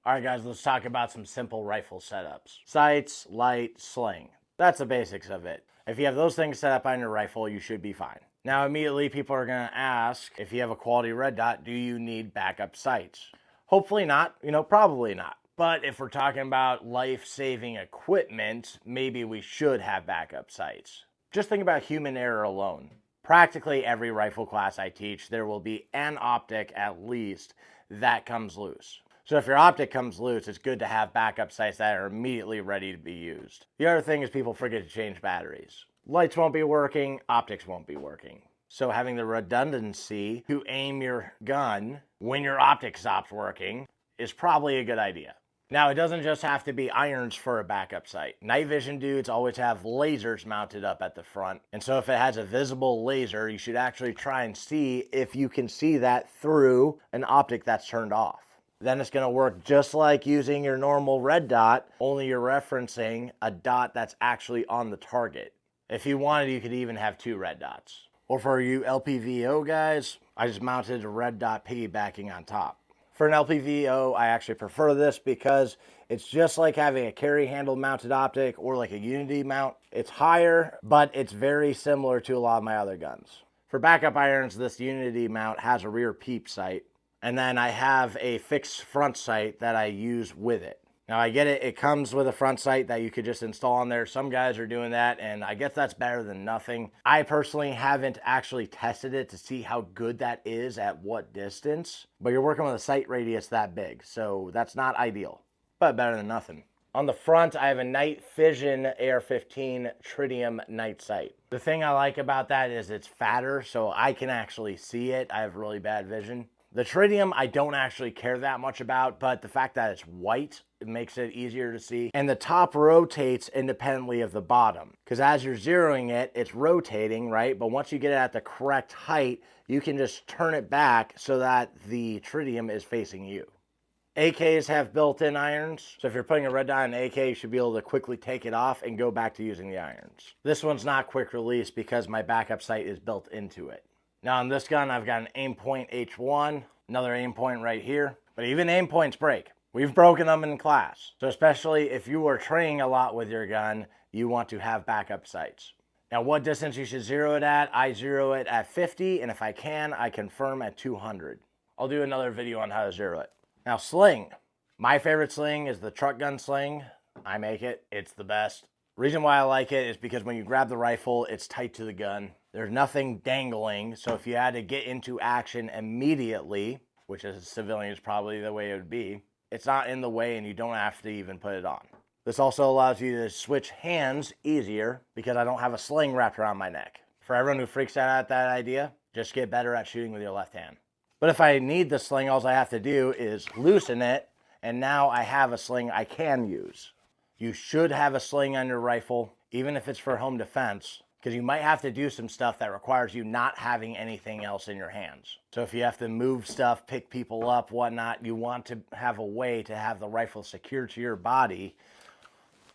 All right, guys, let's talk about some simple rifle setups. Sights, light, sling. That's the basics of it. If you have those things set up on your rifle, you should be fine. Now, immediately people are gonna ask, if you have a quality red dot, do you need backup sights? Hopefully not, probably not. But if we're talking about life-saving equipment, maybe we should have backup sights. Just think about human error alone. Practically every rifle class I teach, there will be an optic at least that comes loose. So if your optic comes loose, it's good to have backup sights that are immediately ready to be used. The other thing is people forget to change batteries. Lights won't be working, optics won't be working. So having the redundancy to aim your gun when your optic stops working is probably a good idea. Now, it doesn't just have to be irons for a backup sight. Night vision dudes always have lasers mounted up at the front. And so if it has a visible laser, you should actually try and see if you can see that through an optic that's turned off. Then it's gonna work just like using your normal red dot, only you're referencing a dot that's actually on the target. If you wanted, you could even have two red dots. Or for you LPVO guys, I just mounted a red dot piggybacking on top. For an LPVO, I actually prefer this because it's just like having a carry handle mounted optic or like a Unity mount. It's higher, but it's very similar to a lot of my other guns. For backup irons, this Unity mount has a rear peep sight, and then I have a fixed front sight that I use with it. Now I get it, it comes with a front sight that you could just install on there. Some guys are doing that, and I guess that's better than nothing. I personally haven't actually tested it to see how good that is at what distance, but you're working with a sight radius that big, so that's not ideal, but better than nothing. On the front, I have a night vision AR15 tritium night sight. The thing I like about that is it's fatter, so I can actually see it. I have really bad vision. The tritium I don't actually care that much about, but the fact that it's white, it makes it easier to see. And the top rotates independently of the bottom, because as you're zeroing it, it's rotating, right? But once you get it at the correct height, you can just turn it back so that the tritium is facing you. AKs have built-in irons, so if you're putting a red dot on an AK, you should be able to quickly take it off and go back to using the irons. This one's not quick release because my backup sight is built into it. Now on this gun, I've got an aim point H1, another aim point right here, but even aim points break. We've broken them in class. So especially if you are training a lot with your gun, you want to have backup sights. Now what distance you should zero it at, I zero it at 50, and if I can, I confirm at 200. I'll do another video on how to zero it. Now sling. My favorite sling is the truck gun sling. I make it, it's the best. Reason why I like it is because when you grab the rifle, it's tight to the gun. There's nothing dangling, so if you had to get into action immediately, which as a civilian is probably the way it would be, it's not in the way and you don't have to even put it on. This also allows you to switch hands easier because I don't have a sling wrapped around my neck. For everyone who freaks out at that idea, just get better at shooting with your left hand. But if I need the sling, all I have to do is loosen it, and now I have a sling I can use. You should have a sling on your rifle, even if it's for home defense, because you might have to do some stuff that requires you not having anything else in your hands. So if you have to move stuff, pick people up, whatnot, you want to have a way to have the rifle secured to your body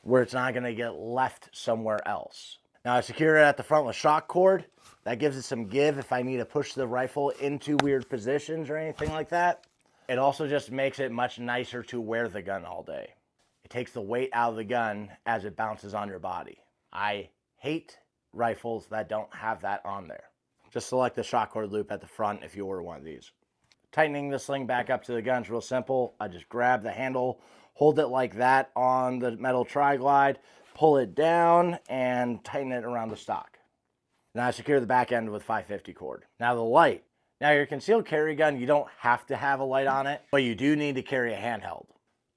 where it's not going to get left somewhere else. Now I secure it at the front with shock cord. That gives it some give if I need to push the rifle into weird positions or anything like that. It also just makes it much nicer to wear the gun all day. It takes the weight out of the gun as it bounces on your body. I hate rifles that don't have that on there. Just select the shock cord loop at the front if you order one of these. Tightening the sling back up to the gun is real simple. I just grab the handle, hold it like that on the metal tri-glide, pull it down, and tighten it around the stock. Now I secure the back end with 550 cord. Now the light. Now your concealed carry gun, you don't have to have a light on it, but you do need to carry a handheld.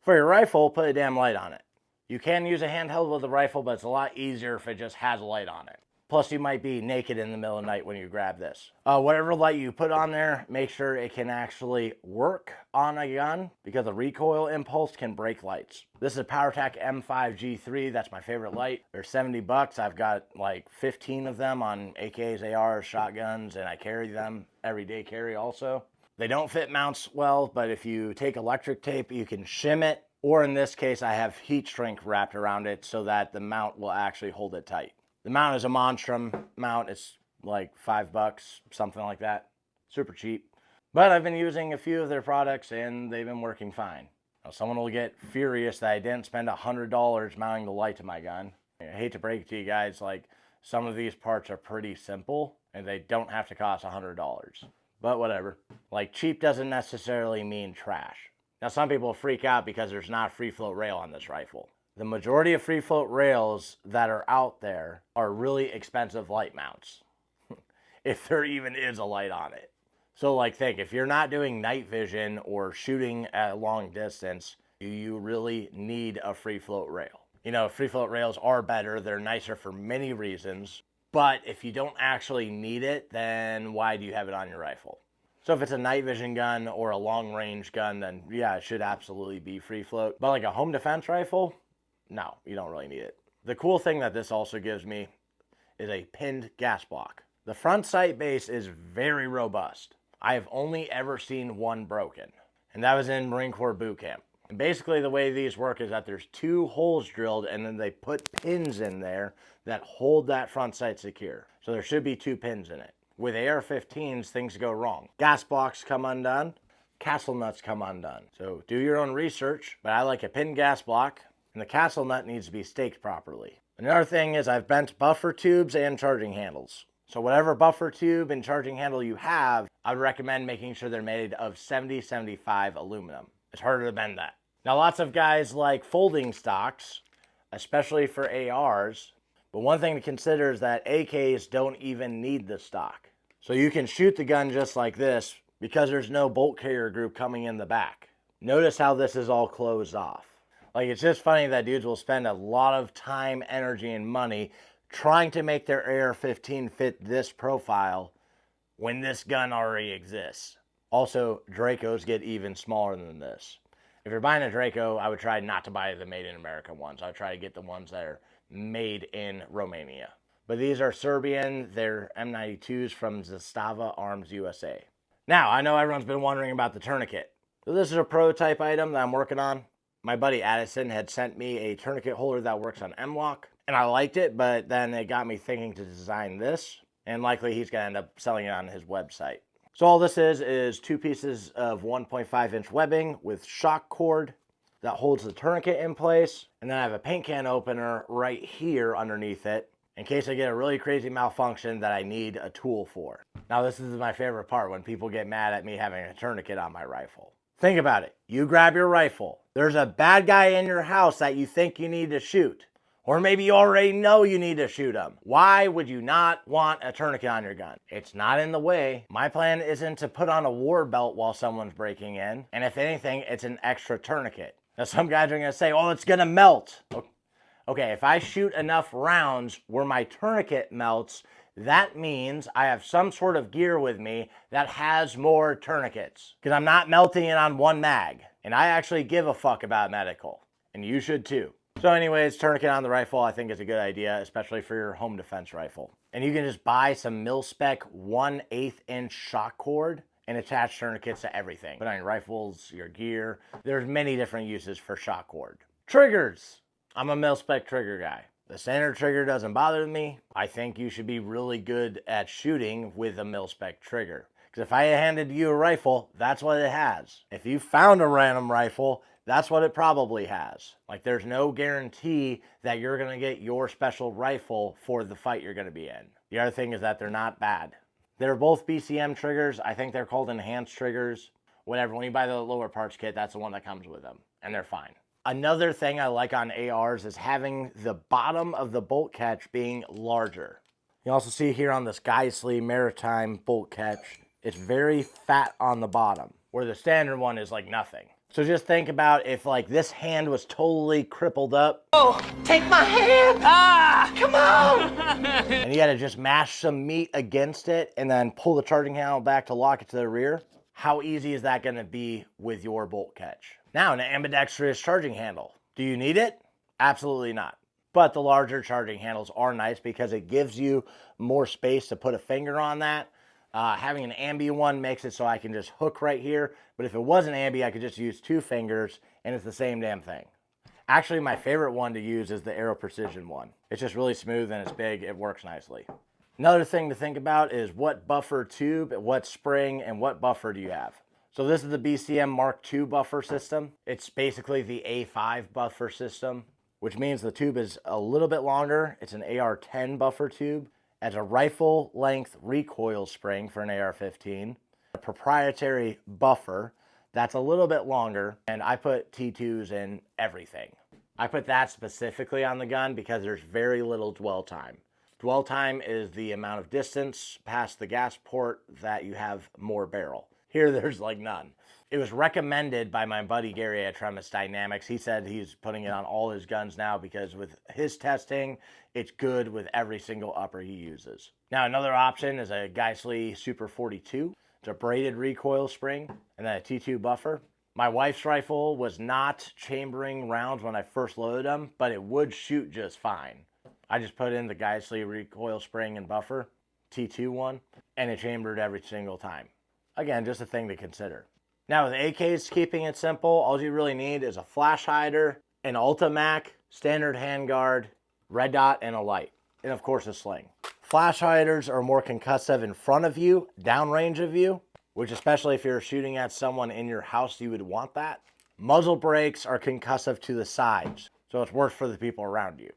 For your rifle, put a damn light on it. You can use a handheld with a rifle, but it's a lot easier if it just has a light on it. Plus, you might be naked in the middle of the night when you grab this. Whatever light you put on there, make sure it can actually work on a gun because the recoil impulse can break lights. This is a PowerTac M5G3. That's my favorite light. They're 70 bucks. I've got like 15 of them on AKs, ARs, shotguns, and I carry them everyday carry also. They don't fit mounts well, but if you take electric tape, you can shim it. Or in this case, I have heat shrink wrapped around it so that the mount will actually hold it tight. The mount is a Monstrum mount. It's like $5, something like that. Super cheap. But I've been using a few of their products and they've been working fine. Now, someone will get furious that I didn't spend $100 mounting the light to my gun. I hate to break it to you guys, like, some of these parts are pretty simple and they don't have to cost $100. But whatever. Like, cheap doesn't necessarily mean trash. Now, some people freak out because there's not a free float rail on this rifle. The majority of free float rails that are out there are really expensive light mounts. If there even is a light on it. So like think, if you're not doing night vision or shooting at a long distance, do you really need a free float rail? You know, free float rails are better. They're nicer for many reasons. But if you don't actually need it, then why do you have it on your rifle? So if it's a night vision gun or a long range gun, then yeah, it should absolutely be free float. But like a home defense rifle, no, you don't really need it. The cool thing that this also gives me is a pinned gas block. The front sight base is very robust. I have only ever seen one broken, and that was in Marine Corps boot camp. And basically the way these work is that there's 2 holes drilled and then they put pins in there that hold that front sight secure. So there should be 2 pins in it. With AR-15s, things go wrong. Gas blocks come undone, castle nuts come undone. So do your own research, but I like a pinned gas block, and the castle nut needs to be staked properly. Another thing is I've bent buffer tubes and charging handles. So whatever buffer tube and charging handle you have, I would recommend making sure they're made of 70-75 aluminum. It's harder to bend that. Now lots of guys like folding stocks, especially for ARs, but one thing to consider is that AKs don't even need the stock. So you can shoot the gun just like this because there's no bolt carrier group coming in the back. Notice how this is all closed off. Like, it's just funny that dudes will spend a lot of time, energy, and money trying to make their AR-15 fit this profile when this gun already exists. Also, Dracos get even smaller than this. If you're buying a Draco, I would try not to buy the made in America ones. I would try to get the ones that are made in Romania. But these are Serbian. They're M92s from Zastava Arms USA. Now, I know everyone's been wondering about the tourniquet. So this is a prototype item that I'm working on. My buddy Addison had sent me a tourniquet holder that works on M-LOK, and I liked it, but then it got me thinking to design this, and likely he's going to end up selling it on his website. So all this is 2 pieces of 1.5-inch webbing with shock cord that holds the tourniquet in place, and then I have a paint can opener right here underneath it in case I get a really crazy malfunction that I need a tool for. Now this is my favorite part, when people get mad at me having a tourniquet on my rifle. Think about it. You grab your rifle. There's a bad guy in your house that you think you need to shoot. Or maybe you already know you need to shoot him. Why would you not want a tourniquet on your gun? It's not in the way. My plan isn't to put on a war belt while someone's breaking in. And if anything, it's an extra tourniquet. Now some guys are going to say, oh, it's going to melt. Okay, if I shoot enough rounds where my tourniquet melts, that means I have some sort of gear with me that has more tourniquets. Because I'm not melting it on one mag. And I actually give a fuck about medical. And you should too. So anyways, tourniquet on the rifle I think is a good idea, especially for your home defense rifle. And you can just buy some mil-spec 1/8 inch shock cord and attach tourniquets to everything. Put on your rifles, your gear. There's many different uses for shock cord. Triggers. I'm a mil-spec trigger guy. The standard trigger doesn't bother me. I think you should be really good at shooting with a mil-spec trigger. Because if I handed you a rifle, that's what it has. If you found a random rifle, that's what it probably has. Like, there's no guarantee that you're going to get your special rifle for the fight you're going to be in. The other thing is that they're not bad. They're both BCM triggers. I think they're called enhanced triggers. Whatever, when you buy the lower parts kit, that's the one that comes with them. And they're fine. Another thing I like on ARs is having the bottom of the bolt catch being larger. You also see here on this Geisley Maritime bolt catch, it's very fat on the bottom, where the standard one is like nothing. So just think about if like this hand was totally crippled up. Oh, take my hand! Ah, come on! And you gotta just mash some meat against it and then pull the charging handle back to lock it to the rear. How easy is that gonna be with your bolt catch? Now, an ambidextrous charging handle. Do you need it? Absolutely not. But the larger charging handles are nice because it gives you more space to put a finger on that. Having an ambi one makes it so I can just hook right here. But if it wasn't ambi, I could just use 2 fingers and it's the same damn thing. Actually, my favorite one to use is the Aero Precision one. It's just really smooth and it's big. It works nicely. Another thing to think about is what buffer tube, what spring, and what buffer do you have? So this is the BCM Mark II buffer system. It's basically the A5 buffer system, which means the tube is a little bit longer. It's an AR10 buffer tube. It has a rifle length recoil spring for an AR-15, a proprietary buffer that's a little bit longer, and I put T2s in everything. I put that specifically on the gun because there's very little dwell time. Dwell time is the amount of distance past the gas port that you have more barrel. Here, there's like none. It was recommended by my buddy Gary at Tremis Dynamics. He said he's putting it on all his guns now because with his testing, it's good with every single upper he uses. Now, another option is a Geissele Super 42. It's a braided recoil spring and then a T2 buffer. My wife's rifle was not chambering rounds when I first loaded them, but it would shoot just fine. I just put in the Geissele recoil spring and buffer, T2 one, and it chambered every single time. Again, just a thing to consider. Now with AKs, keeping it simple, all you really need is a flash hider, an Ultimac, standard handguard, red dot, and a light. And of course a sling. Flash hiders are more concussive in front of you, downrange of you, which especially if you're shooting at someone in your house, you would want that. Muzzle brakes are concussive to the sides, so it's worse for the people around you.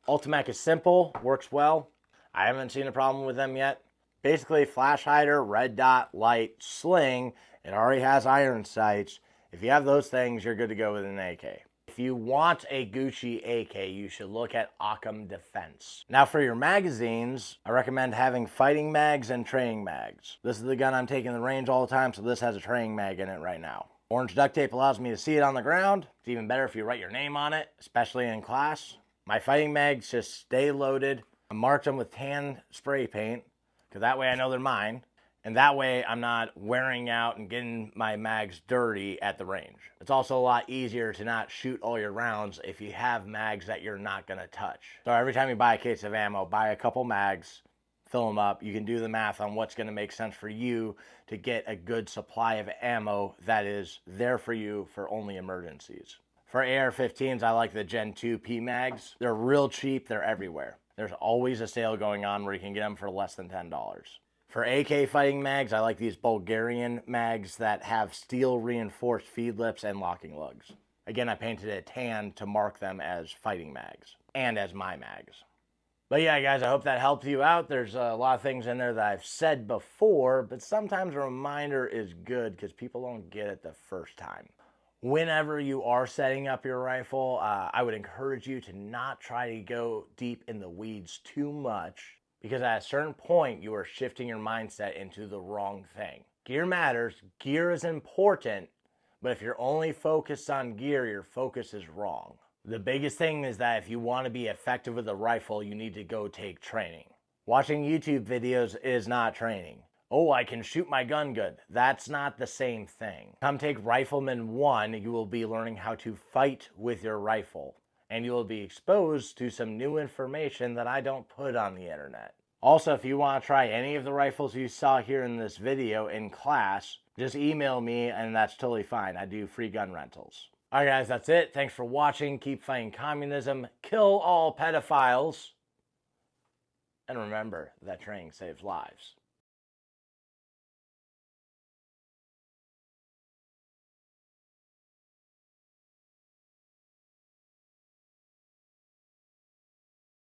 Ultimac is simple, works well. I haven't seen a problem with them yet. Basically, flash hider, red dot, light, sling. It already has iron sights. If you have those things, you're good to go with an AK. If you want a Gucci AK, you should look at Occam Defense. Now for your magazines, I recommend having fighting mags and training mags. This is the gun I'm taking the range all the time, so this has a training mag in it right now. Orange duct tape allows me to see it on the ground. It's even better if you write your name on it, especially in class. My fighting mags just stay loaded. I marked them with tan spray paint, because that way I know they're mine. And that way I'm not wearing out and getting my mags dirty at the range. It's also a lot easier to not shoot all your rounds if you have mags that you're not gonna touch. So every time you buy a case of ammo, buy a couple mags, fill them up. You can do the math on what's gonna make sense for you to get a good supply of ammo that is there for you for only emergencies. For AR-15s, I like the Gen 2 P mags. They're real cheap, they're everywhere. There's always a sale going on where you can get them for less than $10. For AK fighting mags, I like these Bulgarian mags that have steel reinforced feed lips and locking lugs. Again, I painted it tan to mark them as fighting mags and as my mags. But yeah, guys, I hope that helped you out. There's a lot of things in there that I've said before, but sometimes a reminder is good because people don't get it the first time. Whenever you are setting up your rifle, I would encourage you to not try to go deep in the weeds too much, because at a certain point, you are shifting your mindset into the wrong thing. Gear matters, gear is important, but if you're only focused on gear, your focus is wrong. The biggest thing is that if you want to be effective with a rifle, you need to go take training. Watching YouTube videos is not training. Oh, I can shoot my gun good. That's not the same thing. Come take Rifleman 1, you will be learning how to fight with your rifle. And you will be exposed to some new information that I don't put on the internet. Also, if you want to try any of the rifles you saw here in this video in class, just email me and that's totally fine. I do free gun rentals. Alright guys, that's it. Thanks for watching. Keep fighting communism. Kill all pedophiles. And remember that training saves lives.